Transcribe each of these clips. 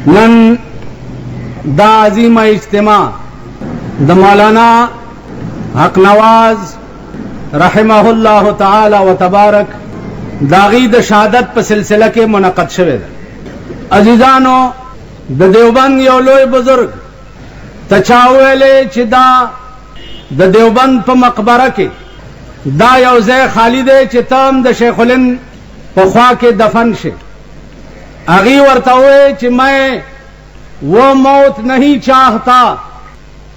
नन दा अजीम इज्तिमा द मौलाना हक नवाज रहमहुल्लाह ताला व तबारक दागी द शहादत पे सिलसिला के मुनक़द शवे अजीजानो द देवबंद यो लोय बुजुर्ग तचावेले चिदा द देवबंद पे मकबरा के दा यौज़े खालिदे चितम द शेखुलिन पख्वा के दफन से अगी वर्ता हुए कि मैं वो मौत नहीं चाहता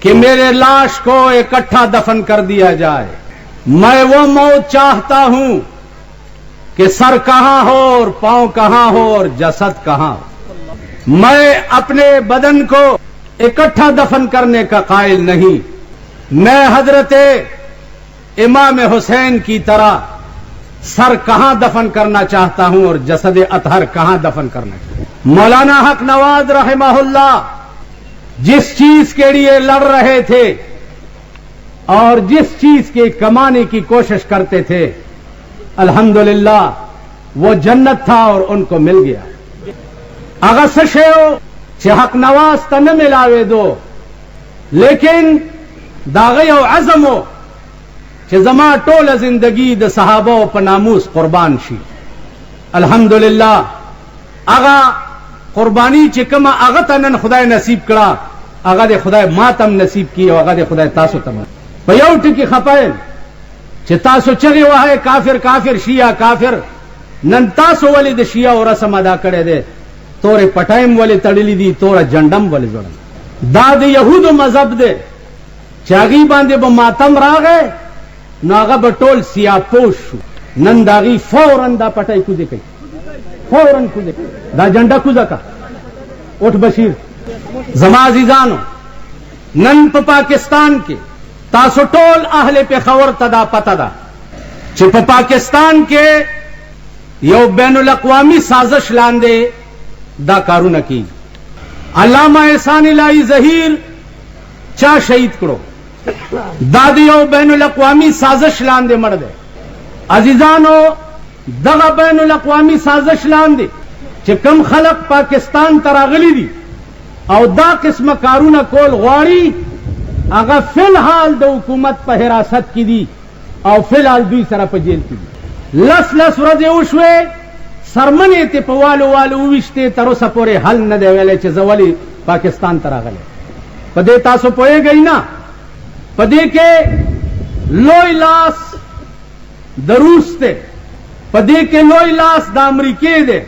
कि मेरे लाश को इकट्ठा दफन कर दिया जाए। मैं वो मौत चाहता हूं कि सर कहां हो और पांव कहां हो और जसद कहां हो। मैं अपने बदन को इकट्ठा दफन करने का कायल नहीं। मैं हजरते इमाम हुसैन की तरह सर कहां दफन करना चाहता हूं और जसद अतहर कहां दफन करना चाहता हूं। मौलाना हक नवाज रहमहुल्लाह जिस चीज के लिए लड़ रहे थे और जिस चीज के कमाने की कोशिश करते थे, अल्हम्दुलिल्लाह वो जन्नत था और उनको मिल गया। अगर सशेओ चे हक नवाज तन मिलावे दो, लेकिन दागे और अज़म हो कि जमा टोल जिंदगी द सहाबा पर नामूस कुर्बान शी। अल्हम्दुलिल्लाह आगा कुर्बानी चिकमा आगा तनन खुदाए नसीब करा, आगा दे खुदाए मातम नसीब की, आगा दे खुदाए तासो तम पयोट की खपायल चे तासो चगे हुआ है काफिर काफिर शिया काफिर नन तासो वाली द शिया और रसम अदा करे दे तोरे पटाइम वाले तड़ली दी तोरा जंडम वाले जोड़म दाद यहूद मजहब दे चागी बांधे ब मातम रा गए नागा बटोल सियापोश नंदागी फौरन दा पटाई कुदे कई फौरन कुदे दा झंडा कुदा का उठ बशीर जमाजीजानो नन पाकिस्तान के तासोटोल आहले पे खबर तदा पता दा चिप पाकिस्तान के यो बैनुल अक़वामी साजिश लांदे दा कारू न की अल्लामा एहसान इलाही ज़हीर चा शहीद करो दादियों बैनुल अक़वामी साजिश लांदे मर दे अजीजानो दगा बैनुल अक़वामी साजिश लांदे चे कम खलक पाकिस्तान तरागली दी और दा किस्म कारून कोल गवाड़ी अगर फिलहाल दो हुकूमत पर हिरासत की दी और फिलहाल दुई सरा पर जेल की दी लस लस रजे उशवे सरमने ते पवालो वालो विश्ते तरो सपोरे हल न दे वेले चे जवाली पाकिस्तान तरागले पदे तासो पोए गई ना पदे के लोई लास दरूस थे पदे के लोई लास द अमरीके दे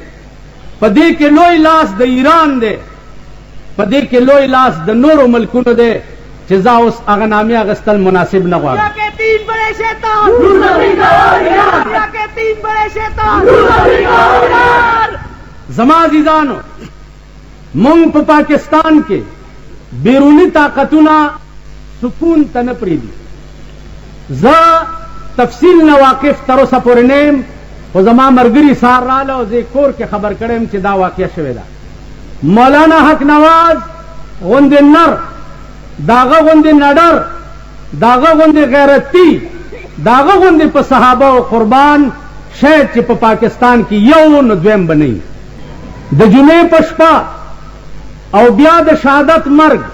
पदे के लोई लास द ईरान दे पदे के लोई लास द नोरो मलकुन दे चिजा उस अगनामी अगस्तल मुनासिब न हुआ के तीन बड़े शैतान के तीन बड़े शैतान जमाजीजानो मुंग पाकिस्तान के बैरूनी ताकतुना सुकून तनपरीदी ज तफसील न वाकिफ तरो सपोरनेम वो जमा मरगरी सार रालो जे कोर के खबर करेम चिदा वाकिया शवेदा मौलाना हक नवाज गुंदे नर दागा गुंदे नडर दागा गुंदे गैरती दागा गुंदे पर सहाबा व कुर्बान शहद चिप पाकिस्तान की यौन द्वेम बनी द जुमे पशपा और ब्याद शहादत मर्ग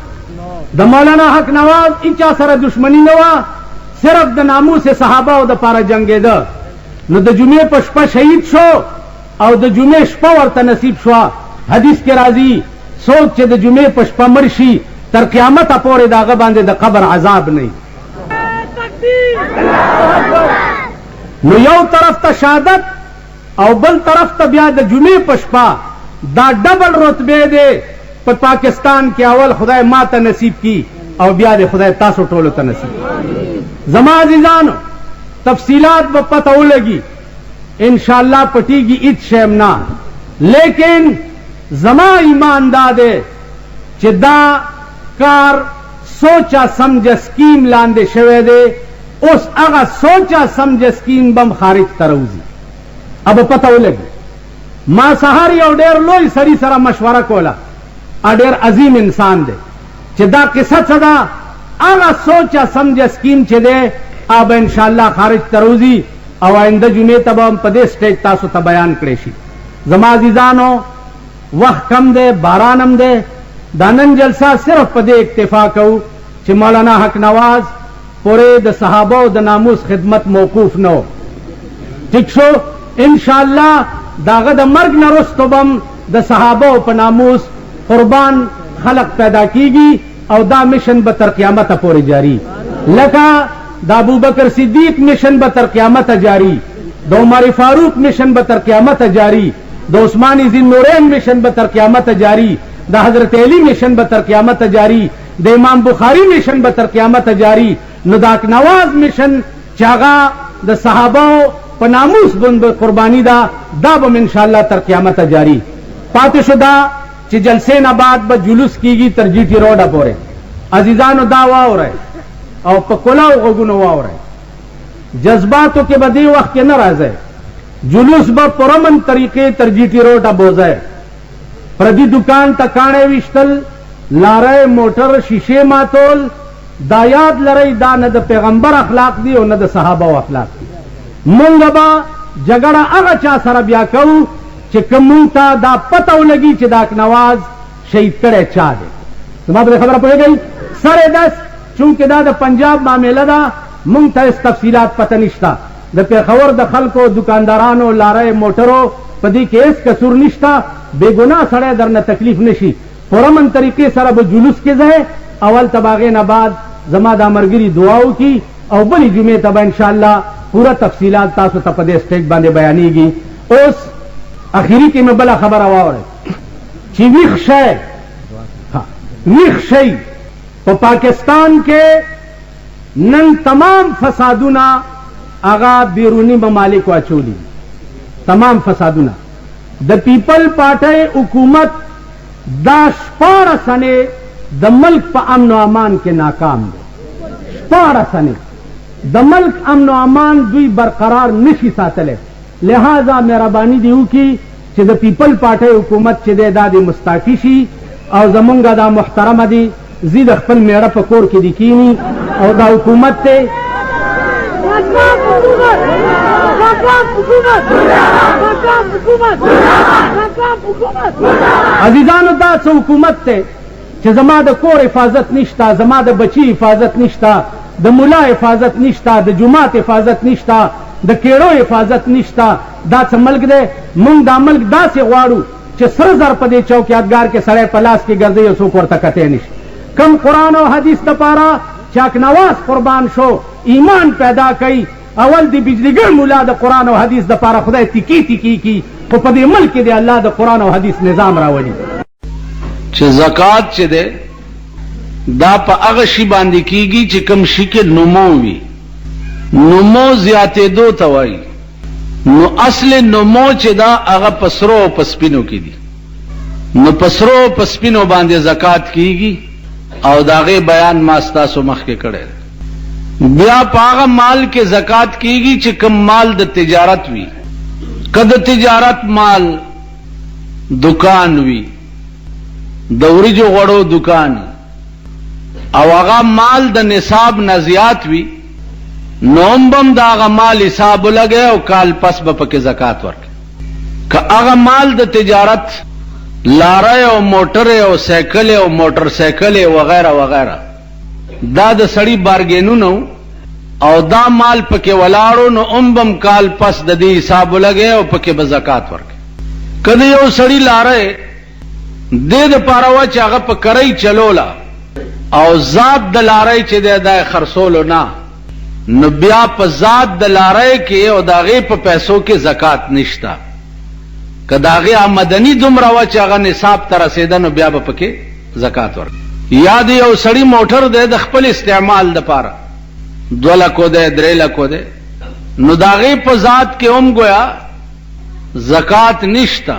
द मौलाना हक नवाज इचा सर दुश्मनी नवा सिर्फ द नामू से सहाबा द पारा जंगे द न द जुमे पशपा शहीद शो और द जुमे शपा वर्त नसीब शो हदीस के राजी सोच द जुमे पशपा मरशी तर क्यामत अपोरे दागा बांधे द कबर अजाब नहीं नो यौ तरफ त शहादत और बल तरफ त ब्याद जुमे पशपा दा डबल रुतबे दे पर पाकिस्तान के अवल खुदाए मात नसीब की और ब्याद खुदाए तासो टोलो त नसीब जमाजीजानो तफसीलात व पता लगी इंशाअल्लाह पटीगी इत शेमना लेकिन जमा ईमानदादे चिदा कार सोचा समझ स्कीम लांदे शवे दे उस अगा सोचा समझ स्कीम बम खारिज तरौजी अब पता लगी मां सहारी और डेर लोई सरी सरा मशवरा कोला अडेर अजीम इंसान दे चिदा किसा सदा आगा सोचा समझ स्कीम चे दे अब इंशाअल्लाह खारिज तरौजी और आइंदा जुमे तब हम प्रदेश स्टेज तासो तबयान करेशी जमाजीजानो वक्त कम दे बारानम दे दानन जलसा सिर्फ पदे इक्तिफा कहू कि मौलाना हक नवाज पूरे द सहाबा द नामूस खिदमत मौकूफ न हो ठीक शो इंशाअल्लाह दागा द मर्ग न रुस्तबम द सहाबा प नामूस कुर्बान खलक पैदा कीगी और दा मिशन बतर क़यामत पूरे जारी लका दा अबू बकर सिद्दीक मिशन बतर क़यामत जारी द उमर फारूक मिशन बतर क़यामत जारी द उस्मानी ज़िन्नूरैन मिशन बतर क़यामत जारी द हजरत अली मिशन बतर क़यामत जारी द इमाम बुखारी मिशन बतर क़यामत जारी नुदाक नवाज मिशन चागा द सहाबाओं पनामूस बुंद कुर्बानी दा बम इंशाअल्लाह तर क़यामत जारी पातशुदा च जलसे नाबाद ब जुलूस कीगी तर जीटी रोड पोरे अजीजान दा वाव रहे और पकोला गुन वाव रहे जज्बातों के बदी वक्त के न राजे जुलूस ब पुरमन तरीके तर जीटी रोड बोजे प्रदी दुकान तकाणे विश्तल लारे मोटर शीशे मातोल दायाद लड़ई दा न द पैगंबर अखलाक दी और न द सहाबा अखलाक दी मुंगबा जगड़ा अगा चा सर ब्या कहू चे कमूता दा पता लगी चे दाक नवाज शहीद करे चा दे तुम्हारे खबर पड़ गई सरे 10 चूंकि दा द पंजाब मामला दा मुंग था इस तफसीलात पता निश्ता द पेखवर द खल को दुकानदारानो लारे मोटरो पदी केस कसूर निश्ता बेगुना सड़े दर न तकलीफ नशी पुरमन तरीके सर अब जुलूस के जाए अवल तबागे नबाद जमा दा मरगिरी दुआओं की और बड़ी जुमे तबा इंशाअल्लाह पूरा तफसीलात तासो तपदे स्टेज बांधे बयानीगी उस आखिरी की में बला खबर आवा ची विक्षय तो पाकिस्तान के नन तमाम फसादुना आगा बैरूनी ममालिक वाचोली तमाम फसादुना द पीपल पार्टी हुकूमत दाशपार सने द मुल्क पर अमन अमान के नाकाम दे पार सने द मुल्क अमन अमान दुई बरकरार निशी सातले लिहाजा मेहरबानी दी की चे द पीपल पार्टी हुकूमत चे दे दादी मुस्ताकिशी और जमुंगा दा मुहतरम दी जीद खपल मेरा पकोर की दिकीनी और दा हुकूमत ते अजीजान दा से हुकूमत ते चे जमा द कोर हिफाजत निश्ता जमा द बची हिफाजत निश्ता द मुला हिफाजत निश्ता द जुमात हिफाजत निश्ता द केड़ो हिफाजत निश्ता दा से मल्क दे मुंग दा मल्क दा से वाड़ू चे सरजर पदे चौकियातगार के सड़े पलास के गर्दे सो कोर तकते निश कम कुरान और हदीस द पारा चाक नवाज कुर्बान शो ईमान पैदा कई अवल दी बिजलीगर मुला द कुरान और हदीस द पारा खुदा तिकी की तो पदे मल्क दे अल्लाह द कुरान और हदीस निजाम रावली चे ज़कात चे दे दा पा अगशी बांधी कीगी चे कम शी के नुमोवी नुमो ज्याते दो तवाई नो असले नुमो चे दा अगा पसरो पस्पिनो की दी नो पसरो पस्पिनो बांधे ज़कात कीगी और दागे बयान मास्ता सो मख के कड़े ब्या पागा माल के ज़कात कीगी चे कम माल द तिजारत वी कद तिजारत माल दुकान वी दौरी जो गड़ो दुकान अवागा माल द निसाब नजियात वी नोम्बम दा आगा माल हिसाब लगे और काल पस बपके ज़कात वर्क का आगा माल द तिजारत लारे और मोटरे और साइकिल और मोटरसाइकिल वगैरह वगैरह दा द सड़ी बारगेनु नो और दा माल पके वलाड़ो नो उम्बम काल पस ददी हिसाब लगे और पके बज़कात वर्क कदे यो सड़ी लारे दे द पारावा चागा पकरई चलोला और जात दलारे चे दे दाए खरसोलो ना नब्या पजात दलारे के और दागे प पैसों के ज़कात निश्ता कदागे आमदनी दुमरावा चागा निसाब तरसेदा नब्या बपके ज़कात वर्क याद यो सड़ी मोटर दे दखपल इस्तेमाल द पारा 2 लाख दे 3 लाख दे नुदागे पजात के उम गोया ज़कात निश्ता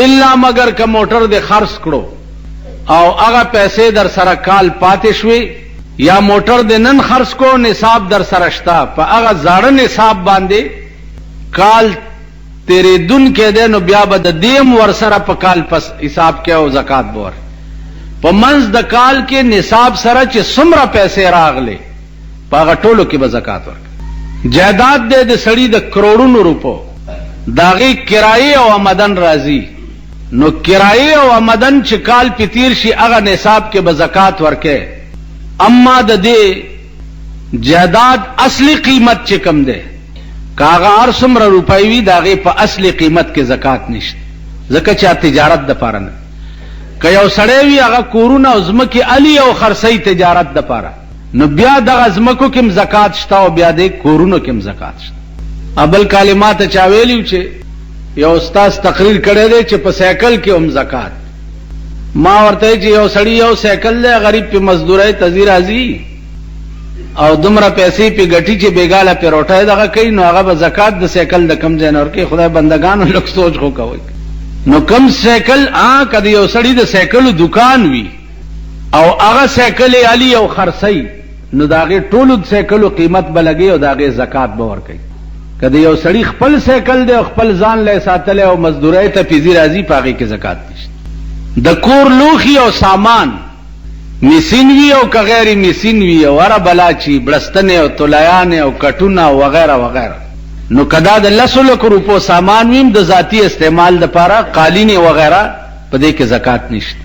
इल्ला मगर का मोटर दे खर्च करो और अगा पैसे दर सरा काल पातिशवी या मोटर दे नन खर्च को निसाब दर सरश्ता पा अगा जाड़ निसाब बांधे काल तेरे दुन के दे नो ब्या बद देम वर्सरा प काल पस हिसाब के ज़कात बोर प मंज द काल के निसाब सरा चे सुमरा पैसे रागले पागा टोलो के ज़कात वर्क जायदाद दे दे सड़ी द करोड़ों रुपो दागी किराए और आमदन राजी نو کرایه او آمدن چې کال پی تیر شي هغه نصاب کې به زکات ورکې. اما د دې جائیداد اصلی قیمت چې کم ده کاغه هر څومره روپۍ وي داغه په اصلي قیمت کې زکات نشته، ځکه چې تجارت د پاره نه. که یو سړی وي هغه کورونه او ځمکې علي او خرڅي تجارت د پاره، نو بیا دغه ځمکو کې زکات شته او بیا د کورونو کې زکات شته. ابل کلمات چا ویلیو چې یو استاد تقریر کړی دی چې په سایکل کې هم زکات. ما ورته چې یو سړی یو سایکل دی غریب په مزدورۍ تزیر ازي او دومره پیسې په غټي چې بیګاله په روټه دغه کوي، نو هغه به زکات د سایکل د کم ځای نور کې. خدای بندگانو لږ سوچ خو کوي. نو کم سایکل کدی یو سړی د سایکل دکان وي او هغه سایکل علي او خرڅي، نو داغه ټولو سایکلو قیمت بلګي او داغه زکات به ورکړي. کدی یو سړی خپل سایکل دی او خپل ځان له ساتل او مزدورۍ ته پیزي راځي پاږي کې زکات نشته. د کور لوخي او سامان میسین وی او که غیر میسین وی او اره بلاچی بلستنه او طلیان او کټونه او وغیرہ وغیرہ، نو کدا د 100 لک روپو سامان ویم د ذاتی استعمال د پاره قالین وغیرہ په دې کې زکات نشته.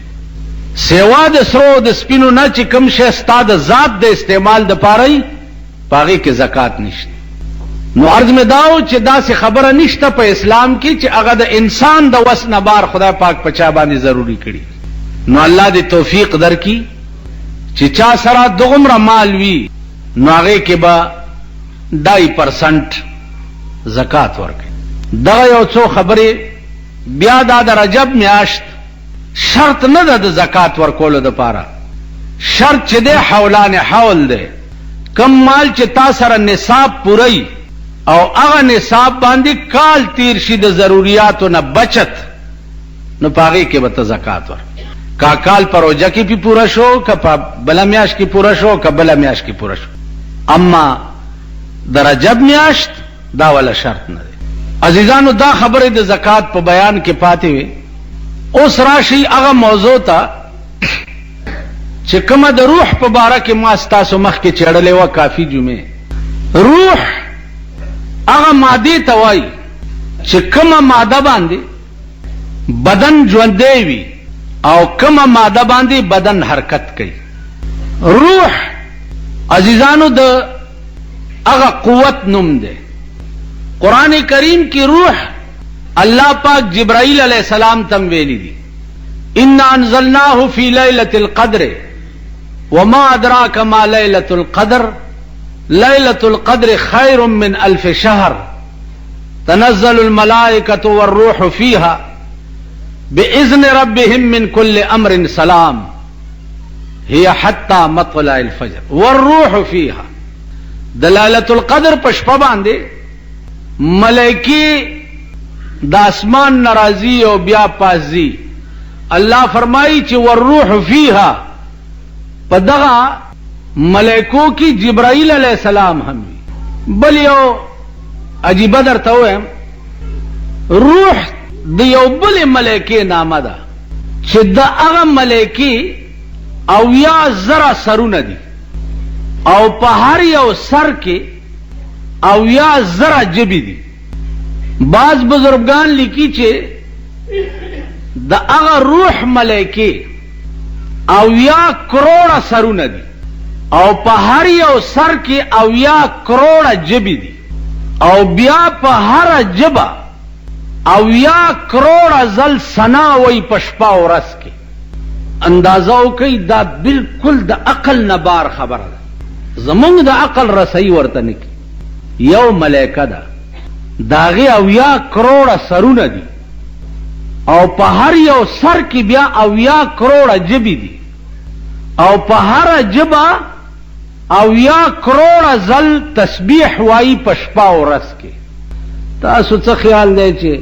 سیوا د سرو د سپینو نه چې کم شی ستاد ذات د استعمال د پاره پاږي کې زکات نشته. نو عرض می داو چې داسې خبره نشته په اسلام کې چې هغه د انسان د وس نه بار خدای پاک پچا باندې ضروری کړي. نو الله دې توفیق درکړي چې چا سره دغمره مال وي نو هغه کې به 2% زکات ورکړي. دا یو څو خبرې. بیا د رجب میاشت شرط نه ده د زکات ورکولو د پاره، شرط چې ده حولان حول ده. کم مال چې تا سره نصاب پوری او هغه نصاب باندې کال تیر شي د ضرورتونو نه بچت، نو پاغي کې به زکات ورکړي. کا کال پروژه کې پی پورا شو، کا بل میاش کې پورا شو، کا بل میاش کې پورا شو. اما د رجب میاشت دا ولا شرط نه دی. عزیزانو دا خبره د زکات په بیان کې پاتې وي. اوس راشي هغه موضوع ته چې کومه د روح په باره کې ما ستاسو مخ کې چړلې و کافی جمعه. روح هغه ماده ته وایي چې کومه ماده باندې بدن ژوندی وي او کومه ماده باندې بدن حرکت کوي. روح عزیزانو د هغه قوت نوم دی. قرآن کریم کی روح اللہ پاک جبرائیل علیہ السلام تم ویلی دی انا انزلناہ فی لیلۃ القدر وما ادراک ما لیلۃ القدر لیلۃ القدر خیر من 1000 شہر تنزل الملائکۃ والروح فیہا بإذن ربهم من كل امر سلام هي حتى مطلع الفجر والروح فيها. دلالت القدر پشپا باندې ملائکی د اسمان ناراضی او بیا پازی. الله فرمایي چې والروح فيها، په دغه ملائکو کی جبرائیل علیہ السلام هم بل یو عجیب درته وایم. روح د یو بل ملائکه نامه ده چې د هغه ملائکه او یا زرا سرونه دي او په هر یو سر کې او یا زرا جبی دي. بعض بزرگان لیکي چې د هغه روح ملائکه او یا کروڑه سرونه دي او په هر یو سر کې او یا کروڑه جبی دي او بیا په هر جبه او یا کروڑ زل سنا وی پشپا و رس کی. اندازو کئی دا بالکل دا عقل نبار خبر دا زمونگ دا عقل رسائی ورطنی کی. یو ملیکہ دا داغی او یا کروڑ سرون دی او پا ہر یو سر کی بیا او یا کروڑ جبی دی او پا ہر جبا او یا کروڑ زل تسبیح وائی پشپا و رس کی. تاسو څه خیال دی چې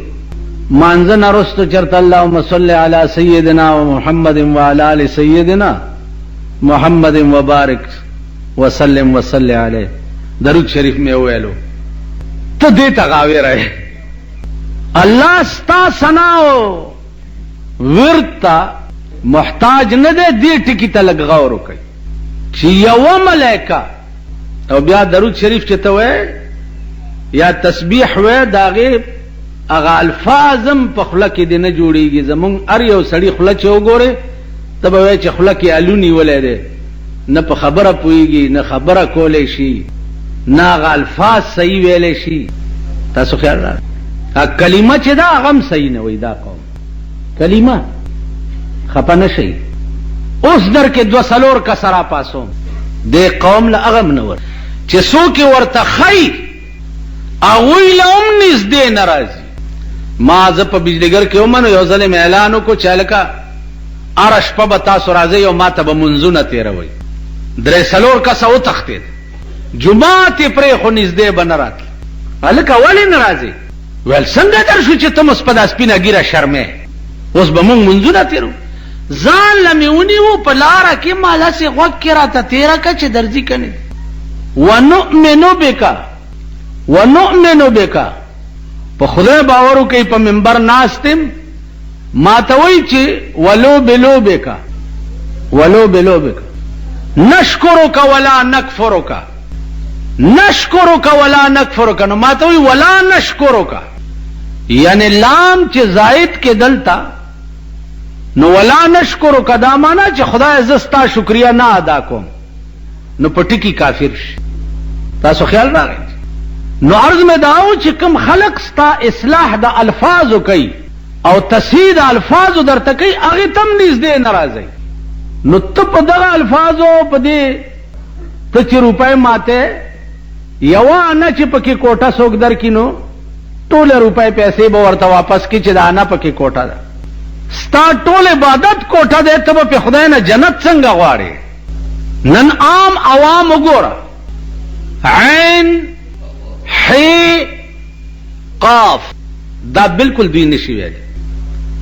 مانځه نرستو چرته اللهم صل علی سیدنا و محمد و علی آل سیدنا محمد وبارک وسلم وصلی علیه درود شریف میں ویلو ته دې ته غاوی رہے. الله ستا سناو ورتا محتاج نه دې ټکی ته لګ غور وکي چې یو ملائکه او بیا درود شریف چې ته وې یا تسبیح وې داغه اغا الفاظم په خله کې دی نه جوړیږي. زمونږ ار یو سړی خله چې وګوره ته به وایي چې خله کې الونی ولې دی، نه په خبره پوهیږي نه خبره کولی شي نه هغه الفاظ صحیح ویلی شي. تاسو خیال را کلمه چې دا هغه هم صحیح نه وي. دا قوم کلمه خپه نه شي. اوس در کې 2-3 کسرا پاسوم دې قوم له هغه منور چې څوک ورته خی هغوی له هم نږدې نه راځي. ما زه په بجلیګر کې ومنو یو ځل مې اعلان وکړو چې هلکه هره شپه به تاسو راځئ او ما ته به منځونه تېروئ. 3-4 کسه وتښتېد. جومات یې پرې خو نږدې به نه راتله. هلکه ولې نه راځې؟ ویل څنګه در شو چې ته مس په دا سپینه ږیره شرمې، اوس به مونږ منځونه تېرو. ځان له مې ونیو په لاره کې ما لسې غوږ کې راته تېره که چې درځي که نه. ونؤمنو بکا په خدای باور وکئ. په منبر ناستم ما ته وایي چې ولو بلو بکا نشکرک ولا نکفرک. نو ما ته وایي ولا نشکرک، یعنی لام چې زائد کې دلتا نو ولا نشکرک دا معنا چې خدای زه ستا شکریه نه ادا کوم، نو په ټکي کافر شي. تاسو خیال راغی. نو عرض میں داو چې کوم خلق ستا اصلاح د الفاظو کوي او تصحیح د الفاظو درته کوي هغه تم نږدې نه راځي. نو ته په دغه الفاظو په دې ته چې روپۍ ماته یوه نه چې پکې کوټه څوک درکړي نو ټوله روپۍ پیسې به ورته واپس کړي چې دا نه پکې کوټه ده. ستا ټول عبادت کوټه دی، ته به په خدای نه جنت څنګه غواړې؟ نن عام عوام وګوره عین حی قاف دا بالکل دوی نشي ویلی،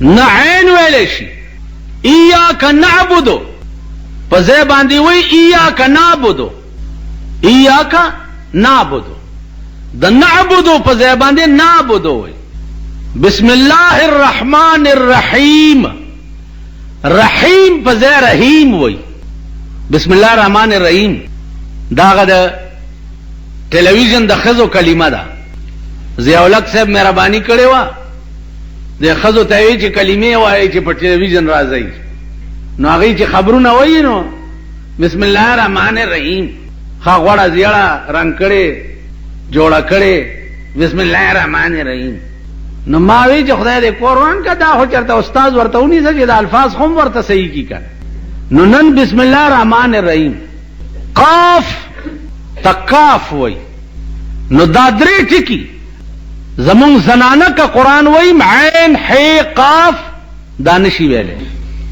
نه عین ویلی شي. ایاک نعبدو په ځای باندې وی ایاک نعبدو د نعبدو په ځای باندې نعبدو وی. بسم الله الرحمن الرحیم، رحیم په ځای رحیم وی. بسم الله الرحمن الرحیم داغه د ټلویزیون د خزو کلمه ده. ضیاءالحق صاحب مهرباني کړې وه د خزو ته وی چې کلمې وایي چې په ټلویزیون راځي. نو هغوی چې خبرونه وایي نو بسم الله الرحمن الرحیم ښه غوړه زیړه رنګ کړې جوړه کړې بسم الله الرحمن الرحیم. نو ما وی چې خدای دې کور ورکړه دا خو چېرته استاد ورته ونیسه چې د الفاظ هم ورته صحیح کړي که. نو نن بسم الله الرحمن الرحیم قاف تکاف وی. نو دا درې ټکي زمونږ زنانه که قرآن ویم عین حی قاف دا نشي ویلی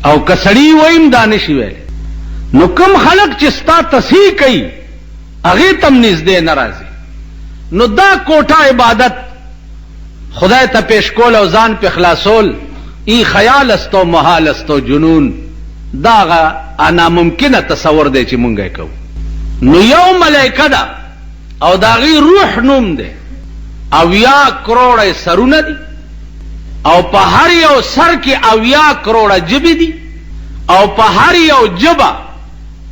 او که سړي ویم دا نشي ویلی. نو کوم خلق چې ستا تصحیح کوي هغې تم نږدې نه راځي. نو دا کوټه عبادت خدای ته پیش کول او ځان پې خلاصول ای خیال است و محال است و جنون دا هغه ناممکنه تصور دی چې مونږ یې کوو. نو یو ملائکه ده او د هغې روح نوم دی 80 کروڑه سرونه دي او په هر یو سر کې 80 کروڑه جبې دي او په هر یو جبه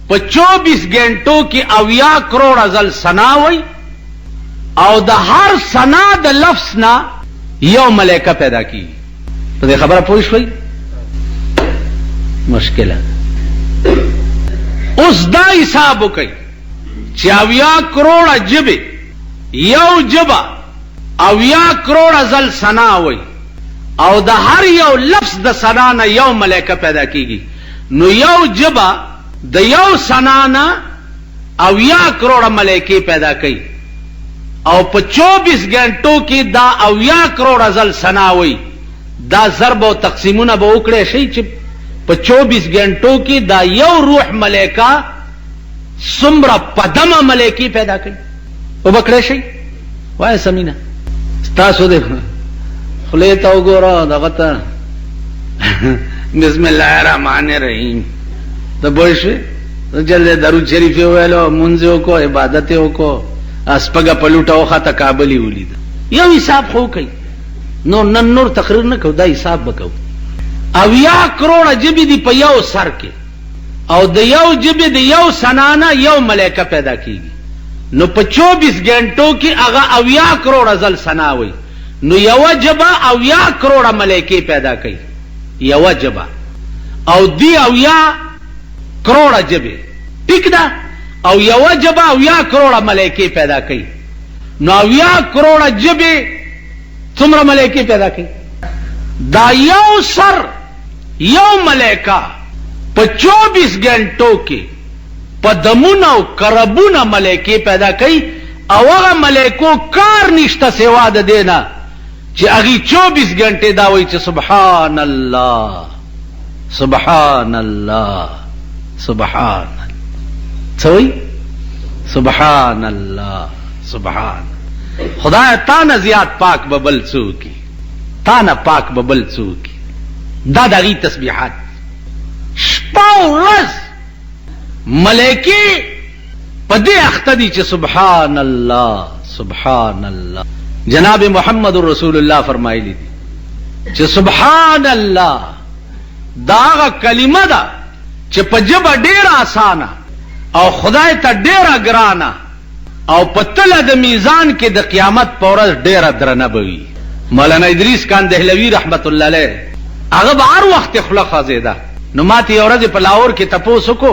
په 24 غنټو کې 80 کروڑه ځل ثنا وي او د هر ثنا د لفظ نه یو ملائکه پیدا کیږي. په دې خبره پوه شوئ؟ مشکله اوس دا حساب وکئ چې 80 کروڑه جبې یو جبه 80 کروڑه ځل ثنا وي او د هر یو لفظ د ثنا نه یو ملائکه پیدا کیږي. نو یو جبه د یو ثنا نه 80 کروڑه ملائکې پیدا کوي او په 24 غنټو کې دا 80 کروڑه ځل ثنا وي. دا ضرب او تقسیمونه به وکړی شي چې په 24 غنټو کې دا یو روح ملائکه څومره پدمه ملائکې پیدا کوي وبکړی شي. وایه سمینه ستاسو دې خولې ته وګوره دغه ته بسم الله الرحمن الرحیم ته پوه شوې جلدی درود شریف یې وویلو مونځ یې وکړو عبادت یې وکړو اسپګه په لوټه وخته کابل یې ولید. یو حساب خو کوي نو نن نور تقریر نه کوو دا حساب به کوو. 80 کروڑه جبې دي په یو سر کې او د یو جبې د یو ثنا نه یو ملائکه پیدا کیږي. نو په 24 غنټو کې هغه 80 کروڑه ځل ثنا وي. نو یو جبا او یا کروڑا ملائکے پیدا کئی یو جبا او دی او یا کروڑا جبے ٹھیک دا او یو جبا او یا کروڑا ملائکے پیدا کئی نو او یا کروڑا جبے تمرا ملائکے پیدا کئی دا یو سر یو ملائکہ پا 24 گھنٹوں کے پا دمون او کربون ملائکے پیدا کئی او اغا ملائکو کار نشتا سوا دا دینا چی اگی 24 گھنٹے داوئی چی سبحان اللہ سبحان اللہ سبحان اللہ سوئی سبحان اللہ سبحان خدا تانا زیاد پاک ببل سوکی تانا پاک ببل سوکی دا غی تسبیحات شپاو رز ملائکی پدے اختدی چی سبحان اللہ سبحان اللہ جناب محمد رسول اللہ فرمائی لی دی چی سبحان اللہ داغا کلمہ دا چی پجبا دیر آسانا او خدای تا دیر گرانا او پتل دا میزان کے دا قیامت پورز دیر درنبوی مولانا ادریس کان دہلوی رحمت اللہ علیہ اغب آر وقت خلق زیدہ نماتی اورز پلاور کی تپو سکو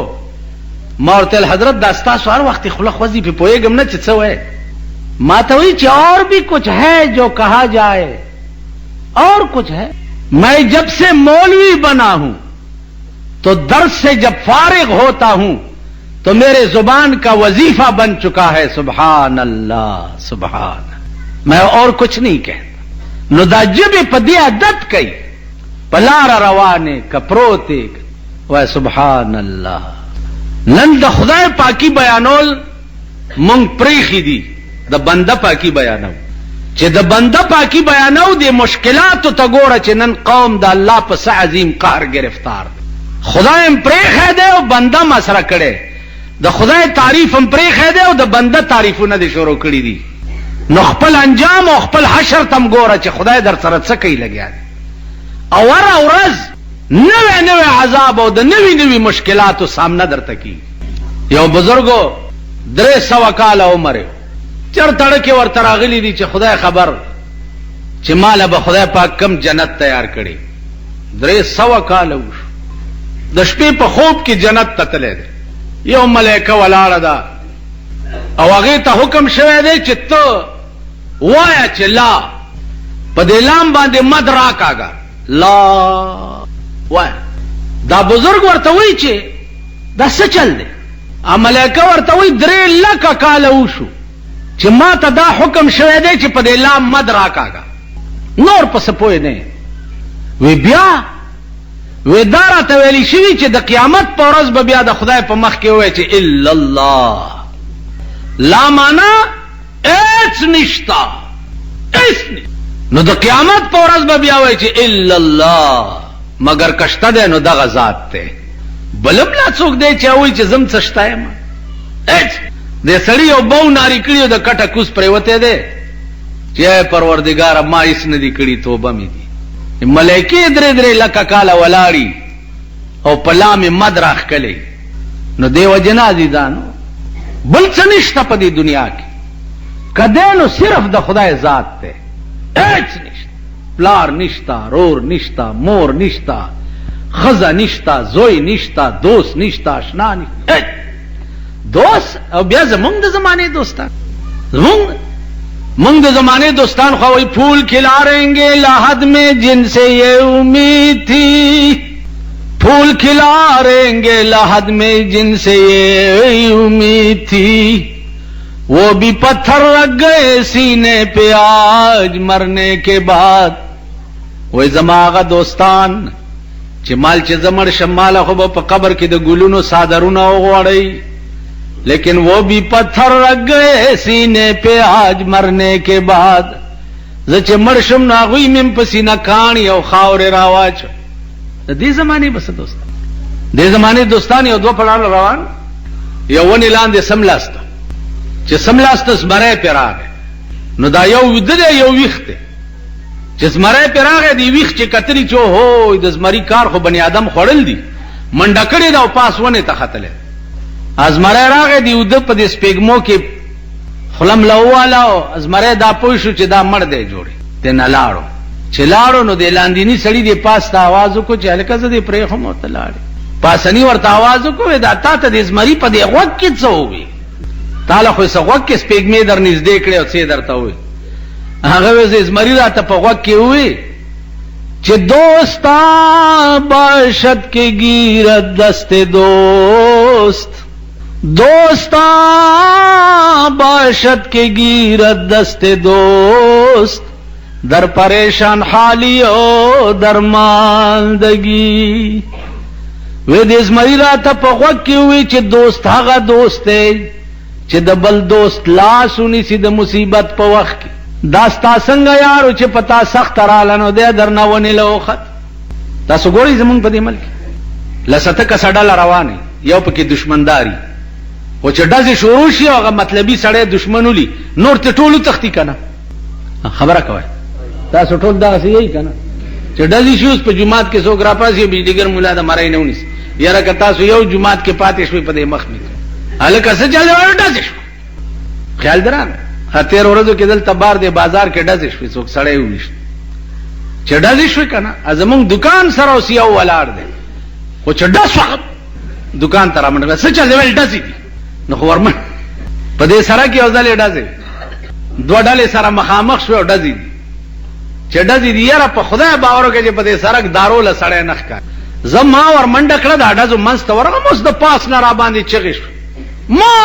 مورتل حضرت داستا سوار وقت خلق وزی پہ پوئے گم نا چتسو ہے ماتوئی چی اور بھی کچھ ہے جو کہا جائے اور کچھ ہے میں جب سے مولوی بنا ہوں تو درس سے جب فارغ ہوتا ہوں تو میرے زبان کا وظیفہ بن چکا ہے سبحان اللہ سبحان میں اور کچھ نہیں کہتا نو دا جب پدی عدد کئی پلار روانے کپروتے وہ سبحان اللہ نن دا خدای پاکی بیانول منگ پریخی دی دا بندہ پاکی بیانو چه دا بندہ پاکی بیانو دی مشکلاتو تا گورا چه نن قوم دا اللہ پس عظیم قہر گرفتار خدای ام پریخ دے و بندہ مسرہ کڑے دا خدای تعریف ام پریخ دے و دا بندہ تعریفو ندے شروع کری دی نو خپل انجام و خپل حشر تم گورا چه خدای در سرت سکی لگیا دی اور اورز نوے نوے عذاب او دا نوی نوی مشکلاتو سامنا در تکی یو بزرگو 300 کال عمر چر تڑکے ور تراغلی دی چه خدای خبر چه مالا با خدای پاک کم جنت تیار کری 300 کال اوش د شپې په خوب کې جنت تتلے دی یو ملائکه ولاړه ده او هغه ته حکم شوی دی چې ته وایا چې لا په دې لام باندې مد راکاګه لا وای دا بزرگ ورته وی چې دا څه چل دی ا ملائکه ورته وی 3 لک کال وشو چې ما ته دا حکم شوی دی چې په دې لام مد راکاګه نور پس پوی نه وی بیا وی دارا تویلی شوی چې د قیامت په ورځ به بیا د خدای په مخ کې وای چې الا الله لا معنا اچ نشتا اس نو د قیامت په ورځ به بیا وای چې الا الله مگر کشته ده نو دغه ذات ته بلم لا څوک دی چې وای چې زم څشتایم اچ د سړی او بو ناری کړیو د کټه کوس پریوته ده چې پروردگار ما هیڅ نه دی کړی توبه می دی ملائکی 3 لکه کاله ولاړی او پلام مد راخ کلی نو دیو جنازی دانو بل څه نشته په دې دنیا کې کده نو صرف د خدای ذات ته هیڅ نشته پلار نشتا رور نشتا مور نشتا خزا نشتا زوی نشتا دوست نشتا آشنا نشتا دوست او بیا زمونږ د زمانه دوستان منگ زمانے دوستان خواہی پھول کھلا رہیں گے لاحد میں جن سے یہ امید تھی پھول کھلا رہیں گے لاحد میں جن سے یہ امید تھی وہ بھی پتھر رکھ گئے سینے پہ آج مرنے کے بعد وہ زماغ دوستان چمال چه زمر شمال خوب پا قبر کی دا گلونو سادرونو غوڑی لیکن وہ بھی پتھر رکھ گئے سینے پہ آج مرنے کے بعد زچ مرشم ناغوی من پسینہ کانی او خاور راواچ دی زمانی بس دوستان دی زمانی دوستان یو دو پڑان روان یو ونی لاندې سملاستا چې سملاستا زمره پہ راغے نو دا یو ودده یو ویخته چې زمره پہ راغے دی ویخ چې کتری چو ہو د زمری کار خو بنی آدم خوڑل دی منډکړی دا پاس ونه ته خطله ازمره راغې دی ود په دې سپېګمو کې خلم لوالا او ازمره دا پوښو چې دا مړ دی جوړي ته نه لاړو چې لاړو نو د لاندینی سړی د پاس ته आवाज وکړو چې هلکه زه دې پرې خو مو ته لاړې پاسنی ورته आवाज وکړو دا تا ته د زمری په دې غوږ کې څه وي تعالی خو څه غوږ کې سپېږمې در نږدې کړې او څه درته وي هغه وې زمری راته په غوږ کې وي چې دوستا باشد کې گیرد دست دوست دوستا باشد کې گیرد دست دوست در پریشان حالی او در ماندگی وې د زمری راته په غوږ کې وي چې دوست هغه دوست دی چې د بل دوست لاس ونیسي د مصیبت په وخت کې داستا څنګه یارو چې پتا سخت رالنو دې درنه ونیله وخت تاسو ګورئ زمونږ په دې ملک لسته کسړه روانه یو پکې دشمنداري او چې ډزې شروع شي هغه مطلبي سړی دشمنولي نور ته ټولو تختی کنه خبره کوي تاسو ټول دا څه یې کنه چې ډزې شي اوس په جمعات کې څوک راپاسي بجلیګر مولا د مړای نه ونیس یاره که تاسو یو جمعات کې پاتې شوي په دې مخ می هلکه څه چل ډزې شو خیال درانه هتیر ورځو کې دلته بار دی بازار کې ډزې شوي څوک سړی ونیشت چې ډزې شوي کنه زمونږ دکان سره اوس یو ولاړ دی خو چې ډز شو دکان ته رامنډه څه چل دی ډزې دي نو خو ورمن په دې سره کې یو ځلې ډزې دوه ډلې سره مخامخ شوي او ډزې دي چې ډزې دي یاره په خدای باور وکړه چې په دې سړک دارو له سړی نه ښکاري زما ورمنډه کړه دا ډزو منځ ته ورغلم اوس د پاس نه راباندې چغې شوې ما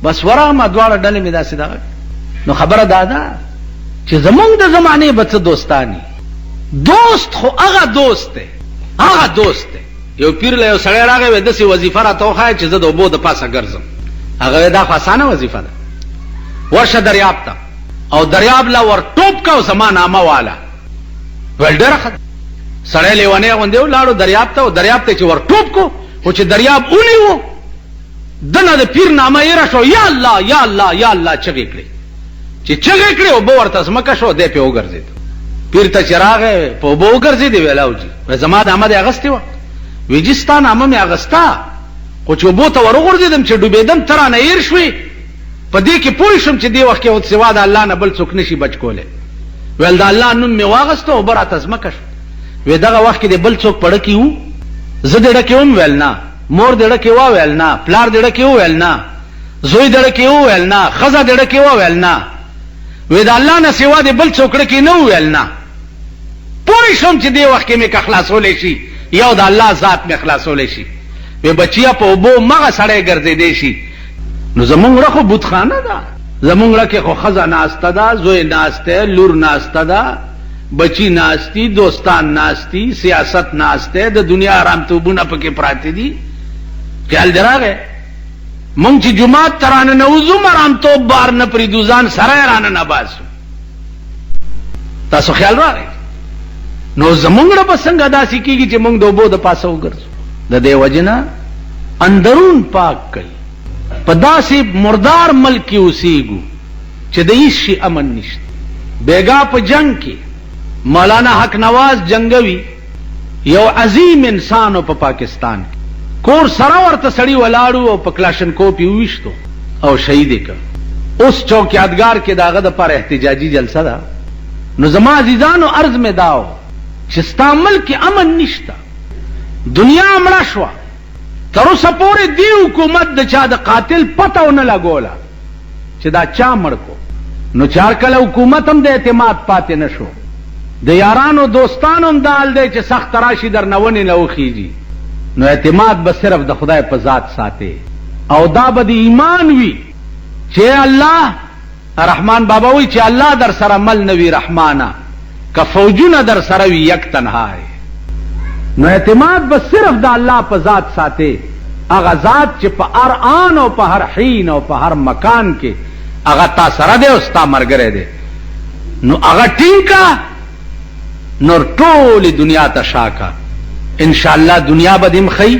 بس ورغلم دواړه ډلې مې داسې دغه نو خبره دا ده چې زمونږ د زمانې به څه دوستاني دوست خو هغه دوست دی هغه دوست دی یو پیر له یو سړی راغی وې داسې وظیفه راته وښایه چې زه د اوبو د پاسه ګرځم هغه دا خو اسانه وظیفه ده ورشه دریاب ته او دریاب لا ور ټوپ کا او زما نامه والا ولډر سړی لیوانه غوندې ولاړو دریاب ته او دریاب ته چې ور ټوپ کو او چې دریاب اونیو دنه د پیر نامه یې را شو یا الله یا الله یا الله چغې کړې چې چغې کړې او به ورته ځمکه شو دی پې وګرځېد پیر ته چې راغی په اوبه وګرځېدې ویلاوجي زما نامه دې اغستې وه وی جي ستا نامه مې اغستا خو چې اوبو ته ور وغورځېدم چې ډوبېدم ته رانه هېر شوې په دې کې پوه شم چې دې وخت کې سوا د الله نه بل څوک نشي بچ کولی ویل د الله نوم مې واغسته اوبه راته ځمکه شو وی دغه وخت کې د بل څوک په ډکې وو زه د ډکې وم ویل نه مور د ډکې وه ویل نه پلار د ډکې وویل نه زوی د ډکې وویل نه ښځه د ډکې وویل نه وی د الله نه سوا د بل څوک ډکې نه وویل نه پوه شم چې دې وخت کې مې که خلاصولی شي یو د الله ذات مې خلاصولی شي وی بچیا په اوبو مغه سړی ګرځېدی شي نو زمونږ ړه خو بتخانه ده زمونږ ړه کې خو ښځه ناسته ده زوی ناسته لور ناسته ده بچی ناستی دوستان ناستی سیاست ناسته د دنیا آرامتوبونه پکې پراته دي خیال دی راغی مونږ چې جومات ته رانه نوځو آرامتوب بار نه پرېږدو ځان سره یې رانه نه باسو تاسو خیال راغی نو زمونږ ړه به څنګه داسې کېږي چې مونږ د اوبو د پاسه وګرځو د دې وجې نه اندرون پاک کوي په داسې مردار ملک کې اوسېږو چې د هېڅ شي امن نشته بیګا په جنگ کې مولانا حق نواز جنگوي یو عظیم انسانو په پاکستان کې کور سره ورته سړي ولاړو او په کلاشنکوپ یې وویشتو او شهید یې کړ اوس چوکیادګار کې د هغه دپاره احتجاجي جلسه ده نو زما عزیزانو عرض مې دا و چې ستا ملک کې امن نشته دنیا مړه شوه تر اوسه پورې دې حکومت د چا د قاتل پته ونه لګوله چې دا چا مړ کو نو چې هر کله حکومت هم د اعتماد پاتې نه شو د یارانو دوستانو هم دا حال دی چې سخت راشي در نه ونې نه وخیږي نو اعتماد به صرف د خدای په ذات ساتي او دا به د ایمان وي چې الله رحمان بابا وی چې الله در سره مل نوي رحمانه که فوجونه در سره وي یک تنها نو اعتماد به صرف د الله په ذات ساتي هغه ذات چې په هر آن او په هر حین او په هر مکان کې هغه تا سره دی او ستا ملګری دی نو هغه ټینګ کا نور ټولې دنیا ته شاکه انشاءالله دنیا به دې مخی